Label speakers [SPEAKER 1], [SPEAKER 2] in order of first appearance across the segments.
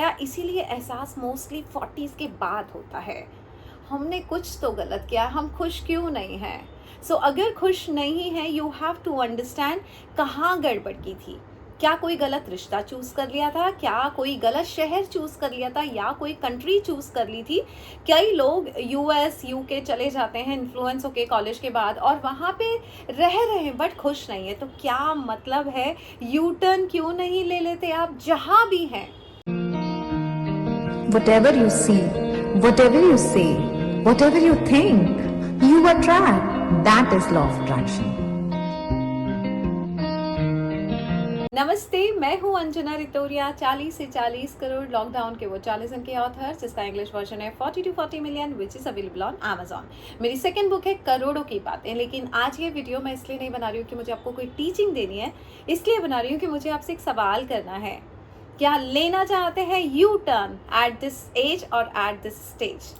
[SPEAKER 1] पाया, इसीलिए एहसास मोस्टली 40s के बाद होता है। हमने कुछ तो गलत किया, हम खुश क्यों नहीं हैं? सो अगर खुश नहीं हैं, यू हैव टू अंडरस्टैंड कहाँ गड़बड़ की थी। क्या कोई गलत रिश्ता चूज़ कर लिया था? क्या कोई गलत शहर चूज़ कर लिया था या कोई कंट्री चूज़ कर ली थी? कई लोग यूएस, यूके चले जाते हैं इन्फ्लुएंस होके कॉलेज के बाद और वहाँ पे रह रहे हैं बट खुश नहीं है। तो क्या मतलब है, यू टर्न क्यों नहीं ले लेते आप जहाँ भी हैं?
[SPEAKER 2] Whatever you see, whatever you say, whatever you think, you attract. That is law of attraction.
[SPEAKER 1] नमस्ते, मैं हूँ अंजना रितोरिया। 40 से 40 करोड़ लॉकडाउन के वो 40 के ऑथर, जिसका इंग्लिश वर्जन है 40 to 40 million, which is available on Amazon. मेरी सेकंड बुक है करोड़ों की बातें। लेकिन आज ये वीडियो मैं इसलिए नहीं बना रही हूँ कि मुझे आपको कोई टीचिंग देनी है, इसलिए बना रही हूँ कि मुझे आपसे एक सवाल करना है। क्या लेना चाहते हैं U turn at this age और एट दिस स्टेज?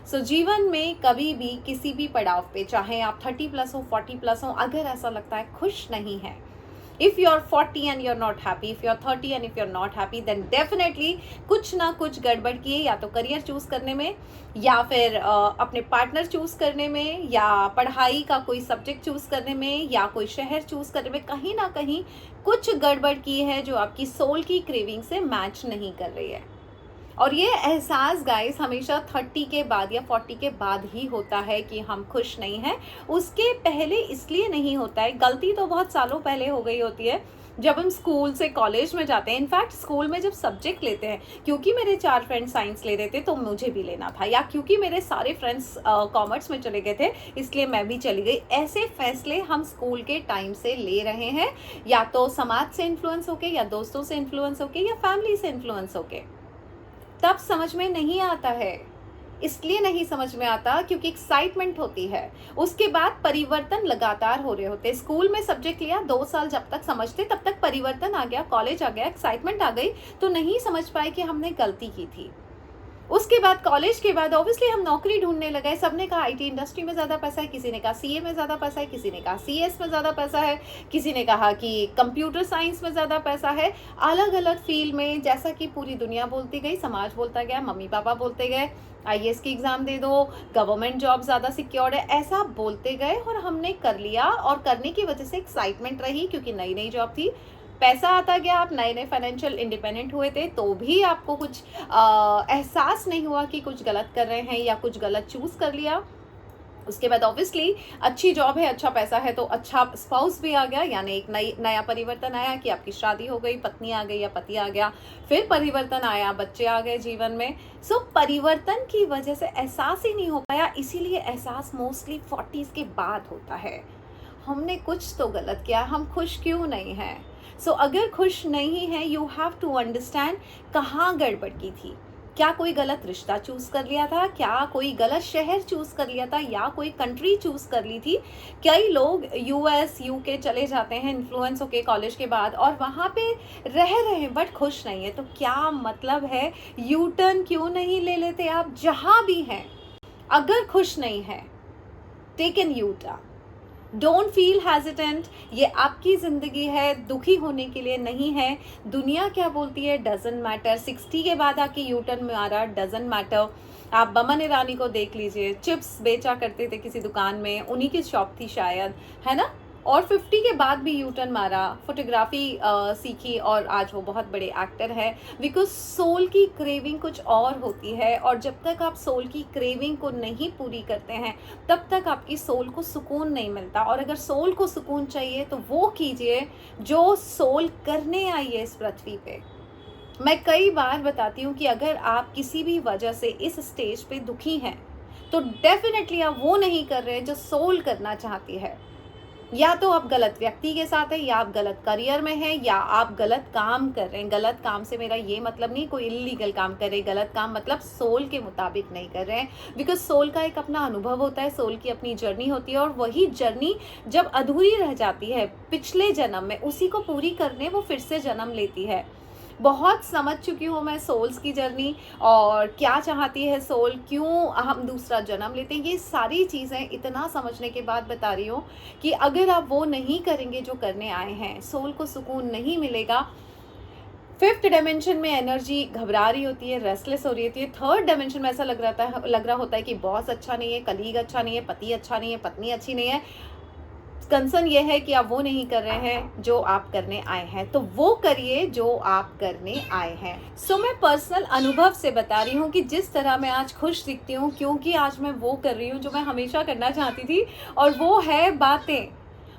[SPEAKER 1] सो जीवन में कभी भी किसी भी पड़ाव पे, चाहे आप 30+ हो, 40+ हो, अगर ऐसा लगता है खुश नहीं है, if you're 40 and you're not happy, if you're 30 and if you're not happy, then definitely कुछ ना कुछ गड़बड़ किए, या तो करियर चूज करने में, या फिर अपने पार्टनर चूज करने में, या पढ़ाई का कोई सब्जेक्ट चूज करने में, या कोई शहर चूज करने में। कहीं ना कहीं कुछ गड़बड़ की है जो आपकी सोल की क्रेविंग से मैच नहीं कर रही है। और ये एहसास गाइस हमेशा 30 के बाद या 40 के बाद ही होता है कि हम खुश नहीं हैं। उसके पहले इसलिए नहीं होता है। गलती तो बहुत सालों पहले हो गई होती है, जब हम स्कूल से कॉलेज में जाते हैं। इनफैक्ट स्कूल में जब सब्जेक्ट लेते हैं, क्योंकि मेरे 4 फ्रेंड्स साइंस ले रहे थे तो मुझे भी लेना था, या क्योंकि मेरे सारे फ्रेंड्स कॉमर्स में चले गए थे इसलिए मैं भी चली गई। ऐसे फैसले हम स्कूल के टाइम से ले रहे हैं, या तो समाज से इन्फ्लुएंस होके, या दोस्तों से इन्फ्लुएंस होके, या फैमिली से इन्फ्लुएंस होके। तब समझ में नहीं आता है। इसलिए नहीं समझ में आता क्योंकि एक्साइटमेंट होती है। उसके बाद परिवर्तन लगातार हो रहे होते। स्कूल में सब्जेक्ट लिया 2 साल, जब तक समझते तब तक परिवर्तन आ गया, कॉलेज आ गया, एक्साइटमेंट आ गई, तो नहीं समझ पाए कि हमने गलती की थी। उसके बाद कॉलेज के बाद ऑब्वियसली हम नौकरी ढूंढने लगे। सबने कहा आईटी इंडस्ट्री में ज़्यादा पैसा है, किसी ने कहा सीए में ज़्यादा पैसा है, किसी ने कहा सीएस में ज़्यादा पैसा है, किसी ने कहा कि कंप्यूटर साइंस में ज़्यादा पैसा है। अलग अलग फील्ड में, जैसा कि पूरी दुनिया बोलती गई, समाज बोलता गया, मम्मी पापा बोलते गए, आईएएस की एग्ज़ाम दे दो, गवर्नमेंट जॉब ज़्यादा सिक्योर्ड है, ऐसा बोलते गए और हमने कर लिया। और करने की वजह से एक्साइटमेंट रही क्योंकि नई नई जॉब थी, पैसा आता गया, आप नए नए फाइनेंशियल इंडिपेंडेंट हुए थे, तो भी आपको कुछ एहसास नहीं हुआ कि कुछ गलत कर रहे हैं या कुछ गलत चूज़ कर लिया। उसके बाद ऑब्वियसली अच्छी जॉब है, अच्छा पैसा है, तो अच्छा स्पाउस भी आ गया, यानी एक नया परिवर्तन आया कि आपकी शादी हो गई, पत्नी आ गई या पति आ गया। फिर परिवर्तन आया, बच्चे आ गए जीवन में। सो परिवर्तन की वजह से एहसास ही नहीं हो पाया, इसीलिए एहसास मोस्टली 40s के बाद होता है। हमने कुछ तो गलत किया, हम खुश क्यों नहीं हैं? सो अगर खुश नहीं है, यू हैव टू अंडरस्टैंड कहाँ गड़बड़ की थी। क्या कोई गलत रिश्ता चूज़ कर लिया था? क्या कोई गलत शहर चूज़ कर लिया था या कोई कंट्री चूज़ कर ली थी? कई लोग यूएस, यूके चले जाते हैं इन्फ्लुएंस होके कॉलेज के बाद और वहाँ पे रह रहे हैं बट खुश नहीं है। तो क्या मतलब है, यू टर्न क्यों नहीं ले लेते आप जहाँ भी हैं? अगर खुश नहीं है, take an U turn. Don't feel hesitant. ये आपकी ज़िंदगी है, दुखी होने के लिए नहीं है। दुनिया क्या बोलती है डजेंट मैटर। 60 के बाद आके यू टर्न में आ रहा डजेंट मैटर। आप बमन ईरानी को देख लीजिए, चिप्स बेचा करते थे किसी दुकान में, उन्हीं की शॉप थी शायद, है ना, और 50 के बाद भी यू टर्न मारा, फोटोग्राफी सीखी और आज वो बहुत बड़े एक्टर है। बिकॉज सोल की क्रेविंग कुछ और होती है, और जब तक आप सोल की क्रेविंग को नहीं पूरी करते हैं तब तक आपकी सोल को सुकून नहीं मिलता। और अगर सोल को सुकून चाहिए तो वो कीजिए जो सोल करने आई है इस पृथ्वी पे। मैं कई बार बताती हूँ कि अगर आप किसी भी वजह से इस स्टेज पे दुखी हैं तो डेफिनेटली आप वो नहीं कर रहे हैं जो सोल करना चाहती है। या तो आप गलत व्यक्ति के साथ हैं, या आप गलत करियर में हैं, या आप गलत काम कर रहे हैं। गलत काम से मेरा ये मतलब नहीं कोई इलीगल काम कर रहे, गलत काम मतलब सोल के मुताबिक नहीं कर रहे हैं। बिकॉज सोल का एक अपना अनुभव होता है, सोल की अपनी जर्नी होती है, और वही जर्नी जब अधूरी रह जाती है पिछले जन्म में, उसी को पूरी करने वो फिर से जन्म लेती है। बहुत समझ चुकी हूँ मैं सोल्स की जर्नी, और क्या चाहती है सोल, क्यों हम दूसरा जन्म लेते हैं। ये सारी चीज़ें इतना समझने के बाद बता रही हूँ कि अगर आप वो नहीं करेंगे जो करने आए हैं, सोल को सुकून नहीं मिलेगा। फिफ्थ डायमेंशन में एनर्जी घबरा रही होती है, रेस्टलेस हो रही होती है। थर्ड डायमेंशन में ऐसा लग रहा होता है कि बॉस अच्छा नहीं है, कलीग अच्छा नहीं है, पति अच्छा नहीं है, पत्नी अच्छी नहीं है। कंसर्न ये है कि आप वो नहीं कर रहे हैं जो आप करने आए हैं, तो वो करिए जो आप करने आए हैं। सो मैं पर्सनल अनुभव से बता रही हूँ कि जिस तरह मैं आज खुश दिखती हूँ, क्योंकि आज मैं वो कर रही हूँ जो मैं हमेशा करना चाहती थी, और वो है बातें।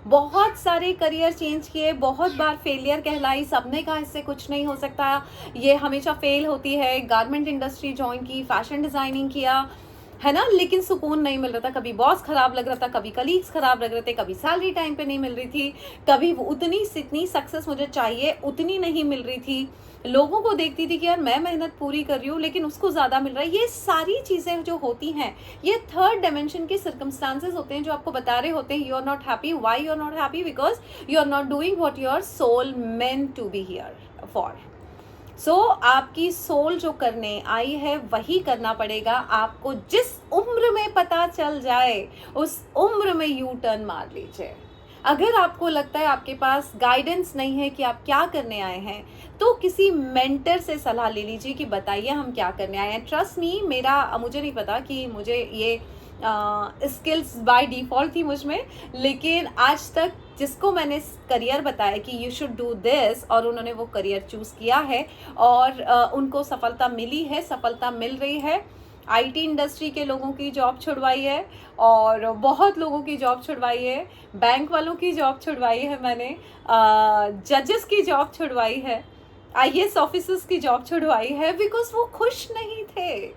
[SPEAKER 1] बहुत सारे करियर चेंज किए, बहुत बार फेलियर कहलाई, सबने कहा इससे कुछ नहीं हो सकता, ये हमेशा फेल होती है। गारमेंट इंडस्ट्री ज्वाइन की, फैशन डिज़ाइनिंग किया, है ना, लेकिन सुकून नहीं मिल रहा था। कभी बॉस खराब लग रहा था, कभी कलीग्स खराब लग रहे थे, कभी सैलरी टाइम पे नहीं मिल रही थी, कभी उतनी सक्सेस मुझे चाहिए उतनी नहीं मिल रही थी। लोगों को देखती थी कि यार मैं मेहनत पूरी कर रही हूँ लेकिन उसको ज़्यादा मिल रहा है। ये सारी चीज़ें जो होती हैं, ये थर्ड डायमेंशन के सर्कमस्टांसेस होते हैं जो आपको बता रहे होते हैं you are not happy. Why you are not happy? Because you are not doing what your soul meant to be here for. So आपकी सोल जो करने आई है वही करना पड़ेगा आपको। जिस उम्र में पता चल जाए उस उम्र में यू टर्न मार लीजिए। अगर आपको लगता है आपके पास गाइडेंस नहीं है कि आप क्या करने आए हैं, तो किसी मेंटर से सलाह ले लीजिए कि बताइए हम क्या करने आए हैं। ट्रस्ट मी, मुझे नहीं पता कि मुझे ये स्किल्स बाय डिफ़ॉल्ट थी मुझ में, लेकिन आज तक जिसको मैंने करियर बताया कि यू शुड डू दिस, और उन्होंने वो करियर चूज़ किया है और उनको सफलता मिली है, सफलता मिल रही है। आईटी इंडस्ट्री के लोगों की जॉब छुड़वाई है और बहुत लोगों की जॉब छुड़वाई है, बैंक वालों की जॉब छुड़वाई है मैंने, जजेस की जॉब छुड़वाई है, आईएएस ऑफिसर्स की जॉब छुड़वाई है, बिकॉज वो खुश नहीं थे।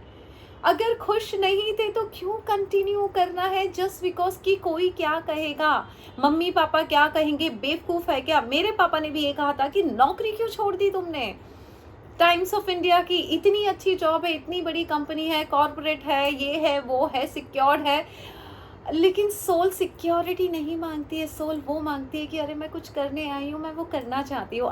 [SPEAKER 1] अगर खुश नहीं थे तो क्यों कंटिन्यू करना है जस्ट बिकॉज कि कोई क्या कहेगा, मम्मी पापा क्या कहेंगे, बेवकूफ़ है क्या? मेरे पापा ने भी ये कहा था कि नौकरी क्यों छोड़ दी तुमने? टाइम्स ऑफ इंडिया की इतनी अच्छी जॉब है, इतनी बड़ी कंपनी है, कॉरपोरेट है, ये है वो है, सिक्योर्ड है। लेकिन सोल सिक्योरिटी नहीं मांगती है, सोल वो मांगती है कि अरे मैं कुछ करने आई हूँ, मैं वो करना चाहती हूँ।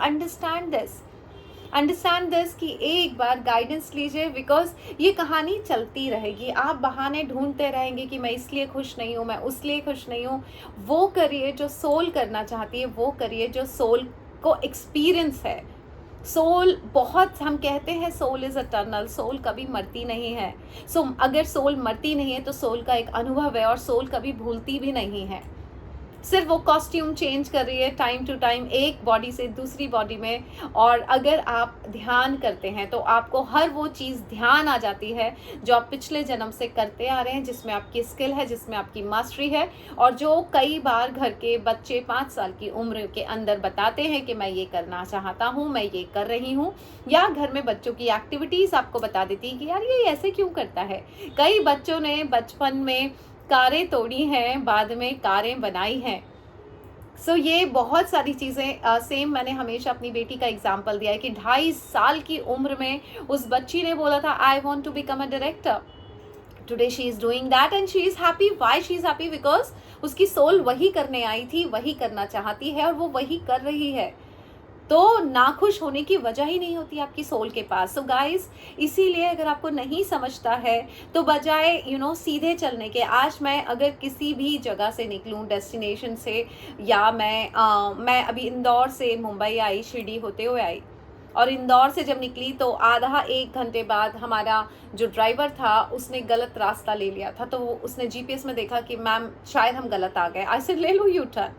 [SPEAKER 1] अंडरस्टैंड दिस कि एक बार गाइडेंस लीजिए, बिकॉज ये कहानी चलती रहेगी। आप बहाने ढूंढते रहेंगे कि मैं इसलिए खुश नहीं हूँ, मैं उसलिए खुश नहीं हूँ। वो करिए जो सोल करना चाहती है, वो करिए जो सोल को एक्सपीरियंस है। सोल बहुत, हम कहते हैं सोल इज़ एटर्नल, सोल कभी मरती नहीं है। अगर सोल मरती नहीं है तो सोल का एक अनुभव है और सोल कभी भूलती भी नहीं है। सिर्फ वो कॉस्ट्यूम चेंज कर रही है टाइम टू टाइम, एक बॉडी से दूसरी बॉडी में। और अगर आप ध्यान करते हैं तो आपको हर वो चीज़ ध्यान आ जाती है जो आप पिछले जन्म से करते आ रहे हैं, जिसमें आपकी स्किल है, जिसमें आपकी मास्टरी है, और जो कई बार घर के बच्चे 5 साल की उम्र के अंदर बताते हैं कि मैं ये करना चाहता हूँ, मैं ये कर रही हूँ। या घर में बच्चों की एक्टिविटीज़ आपको बता देती है कि यार ये ऐसे क्यों करता है। कई बच्चों ने बचपन में कारें तोड़ी हैं, बाद में कारें बनाई हैं। सो ये बहुत सारी चीज़ें सेम मैंने हमेशा अपनी बेटी का एग्जाम्पल दिया है कि 2.5 साल की उम्र में उस बच्ची ने बोला था I want to become a director. Today she is doing that and she is happy. Why she is happy? Because उसकी सोल वही करने आई थी, वही करना चाहती है और वो वही कर रही है। तो नाखुश होने की वजह ही नहीं होती आपकी सोल के पास। सो गाइस, इसीलिए अगर आपको नहीं समझता है तो बजाय सीधे चलने के, आज मैं अगर किसी भी जगह से निकलूं डेस्टिनेशन से, या मैं अभी इंदौर से मुंबई आई, शिरडी होते हुए आई, और इंदौर से जब निकली तो आधा 1 घंटे बाद हमारा जो ड्राइवर था उसने गलत रास्ता ले लिया था। तो उसने जीपीएस में देखा कि मैम शायद हम गलत आ गए। आई सेड ले लो यू टर्न।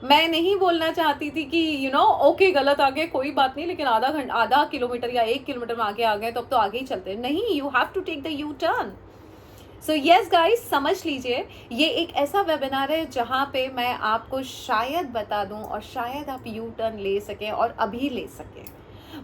[SPEAKER 1] मैं नहीं बोलना चाहती थी कि ओके गलत आ गए कोई बात नहीं, लेकिन आधा किलोमीटर या 1 किलोमीटर में आगे आ गए तो अब तो आगे ही चलते हैं। नहीं, you have to take the U turn. So yes guys, समझ लीजिए ये एक ऐसा वेबिनार है जहाँ पे मैं आपको शायद बता दूँ और शायद आप यू टर्न ले सकें और अभी ले सकें,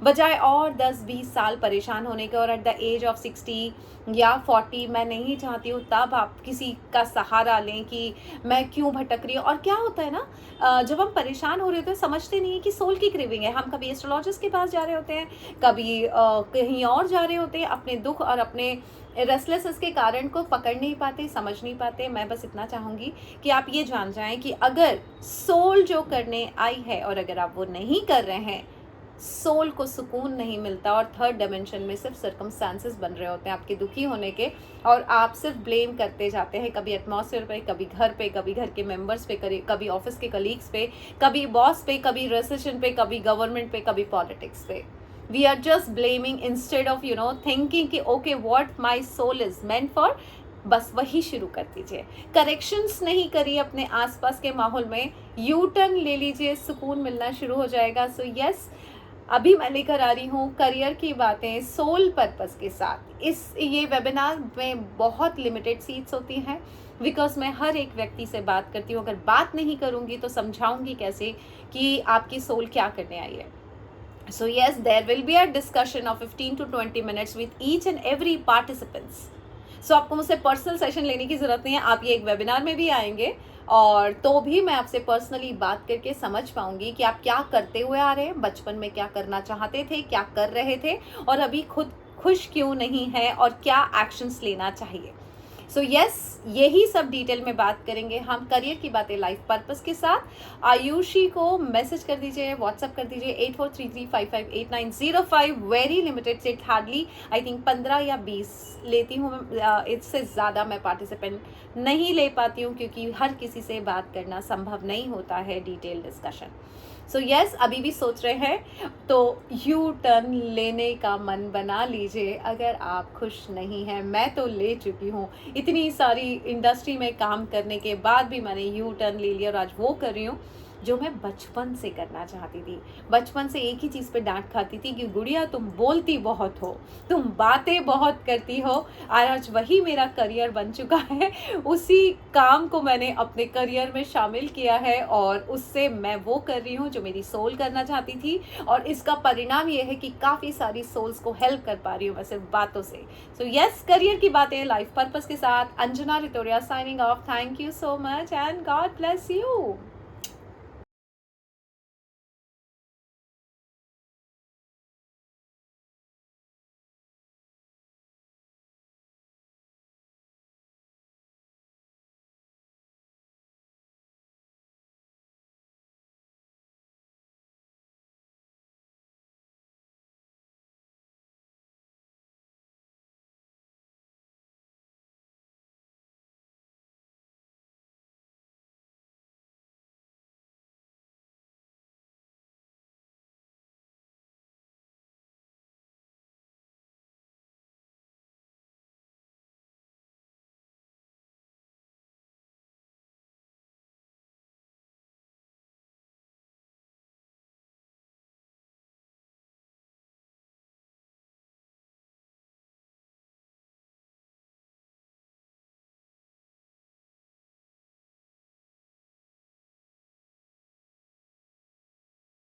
[SPEAKER 1] बजाय और 10-20 साल परेशान होने के। और एट द एज ऑफ 60 या 40 मैं नहीं चाहती हूँ तब आप किसी का सहारा लें कि मैं क्यों भटक रही हूँ। और क्या होता है ना, जब हम परेशान हो रहे होते हैं समझते नहीं है कि सोल की क्रेविंग है। हम कभी एस्ट्रोलॉजिस्ट के पास जा रहे होते हैं, कभी कहीं और जा रहे होते हैं, अपने दुख और अपने रेस्टलेसनेस के कारण को पकड़ नहीं पाते, समझ नहीं पाते। मैं बस इतना चाहूँगी कि आप ये जान जाएं कि अगर सोल जो करने आई है और अगर आप वो नहीं कर रहे हैं सोल को सुकून नहीं मिलता और थर्ड डायमेंशन में सिर्फ सर्कमस्टांसेस बन रहे होते हैं आपके दुखी होने के, और आप सिर्फ ब्लेम करते जाते हैं, कभी एटमॉस्फेयर पे, कभी घर पे, कभी घर के मेंबर्स पे, कभी ऑफिस के कलीग्स पे, कभी बॉस पे, कभी रिसेशन पे, कभी गवर्नमेंट पे, कभी पॉलिटिक्स पे. We are just blaming instead of thinking कि okay what my soul is meant for. बस वही शुरू कर दीजिए. करेक्शंस नहीं करिए अपने आसपास के माहौल में, यू टर्न ले लीजिए, सुकून मिलना शुरू हो जाएगा. सो यस, अभी मैं लेकर आ रही हूँ करियर की बातें सोल पर्पस के साथ. ये वेबिनार में बहुत लिमिटेड सीट्स होती हैं बिकॉज मैं हर एक व्यक्ति से बात करती हूँ. अगर बात नहीं करूँगी तो समझाऊंगी कैसे कि आपकी सोल क्या करने आई है. So yes, there will be a discussion of 15 to 20 minutes with each and every participants. So आपको मुझसे पर्सनल सेशन लेने की ज़रूरत नहीं है. आप ये एक वेबिनार में भी आएंगे और तो भी मैं आपसे पर्सनली बात करके समझ पाऊंगी कि आप क्या करते हुए आ रहे हैं, बचपन में क्या करना चाहते थे, क्या कर रहे थे और अभी खुद खुश क्यों नहीं है और क्या एक्शंस लेना चाहिए. सो यस, यही सब डिटेल में बात करेंगे हम करियर की बातें लाइफ पर्पस के साथ. आयुषी को मैसेज कर दीजिए, व्हाट्सअप कर दीजिए 8433558905. Very limited seat, hardly I think 15 या 20 लेती हूँ. इससे ज़्यादा मैं पार्टिसिपेंट नहीं ले पाती हूँ क्योंकि हर किसी से बात करना संभव नहीं होता है डिटेल डिस्कशन. सो यस, अभी भी सोच रहे हैं तो यू टर्न लेने का मन बना लीजिए. अगर आप खुश नहीं हैं, मैं तो ले चुकी हूँ, इतनी सारी इंडस्ट्री में काम करने के बाद भी मैंने यू टर्न ले लिया और आज वो कर रही हूँ जो मैं बचपन से करना चाहती थी. बचपन से एक ही चीज़ पे डांट खाती थी कि गुड़िया तुम बोलती बहुत हो, तुम बातें बहुत करती हो. आज वही मेरा करियर बन चुका है. उसी काम को मैंने अपने करियर में शामिल किया है और उससे मैं वो कर रही हूँ जो मेरी सोल करना चाहती थी. और इसका परिणाम ये है कि काफ़ी सारी सोल्स को हेल्प कर पा रही हूँ मैं सिर्फ बातों से. सो यस, करियर की बातें लाइफ पर्पस के साथ Anjana Ritoria signing off. Thank you so much and God bless you.